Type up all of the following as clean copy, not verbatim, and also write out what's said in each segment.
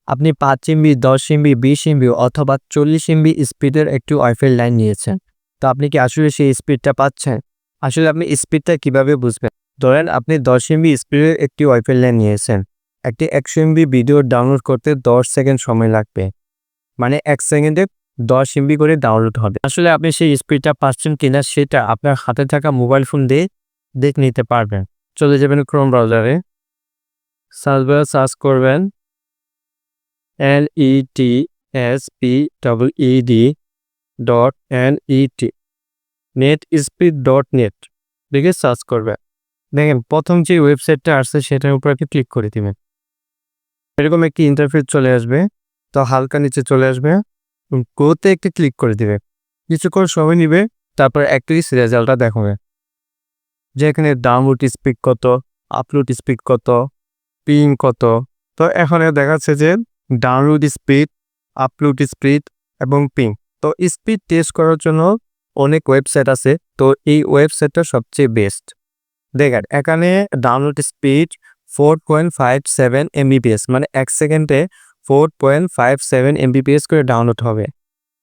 আপনি 5 MB, 10 MB, 20 MB অথবা 40 MB স্পিডের একটি ওয়াইফাই লাইন নিয়েছেন। তো আপনি কি আসলে সেই স্পিডটা পাচ্ছেন? আসলে আপনি স্পিডটা কিভাবে বুঝবেন? ধরেন আপনি 10 এমবি স্পিডের একটি ওয়াইফাই লাইন নিয়েছেন। একটি 100 এমবি ভিডিও ডাউনলোড করতে 10 সেকেন্ড সময় লাগবে। মানে 1 সেকেন্ডে 10 এমবি করে ডাউনলোড হবে। আসলে আপনি সেই স্পিডটা পাচ্ছেন কিনা সেটা আপনার হাতে থাকা মোবাইল ফোন দিয়ে দেখে নিতে পারবেন। চলে যাবেন ক্রোম ব্রাউজারে, সার্চ বারে সার্চ করবেন NETSPEED.NET netspeed.net লিখে সার্চ করবেন। দেখেন প্রথম যে ওয়েবসাইটটা আসছে সেটার উপর আপনি ক্লিক করে দিবেন। এরকম একটি ইন্টারফেস চলে আসবে। তো হালকা নিচে চলে আসবে, গোতে একটি ক্লিক করে দিবে। কিছুক্ষণ সময় নিবে, তারপর অ্যাটলিস্ট রেজাল্টটা দেখাবে যে এখানে ডাউনলোড স্পিড কত, আপলোড স্পিড কত, পিং কত। তো এখানে দেখাচ্ছে যে ডাউনলোড স্পিড, আপলোড স্পিড এবং পিং। তো স্পিড টেস্ট করার জন্য অনেক ওয়েবসাইট আছে, তো এই ওয়েবসাইটটা সবচেয়ে বেস্ট। দেখেন এখানে ডাউনলোড স্পিড 4.57 Mbps, মানে 1 সেকেন্ডে 4.57 Mbps করে ডাউনলোড হবে।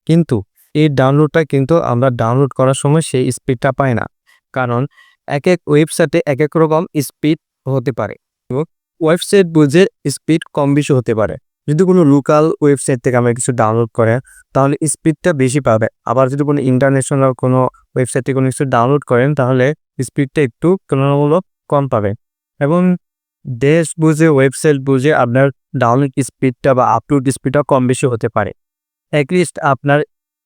কিন্তু এই ডাউনলোডটা কিন্তু আমরা ডাউনলোড করার সময় সেই স্পিডটা পাই না, কারণ এক এক ওয়েবসাইটে এক এক রকম স্পিড হতে পারে এবং ওয়েবসাইট বুঝে স্পিড কম বেশি হতে পারে। যদি কোনো লোকাল ওয়েবসাইট থেকে আমরা কিছু ডাউনলোড করেন তাহলে স্পিডটা বেশি পাবে, আবার যদি কোনো ইন্টারন্যাশনাল কোনো ওয়েবসাইট থেকে কোনো কিছু ডাউনলোড করেন তাহলে স্পিডটা একটু তুলনামূলক কম পাবে। এবং দেশ বুঝে ওয়েবসাইট বুঝে আপনার ডাউনলোড স্পিডটা বা আপলোড স্পিডটা কম বেশি হতে পারে। অ্যাটলিস্ট আপনার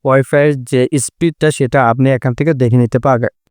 ওয়াইফাইয়ের যে স্পিডটা সেটা আপনি এখান থেকে দেখে নিতে পারবেন।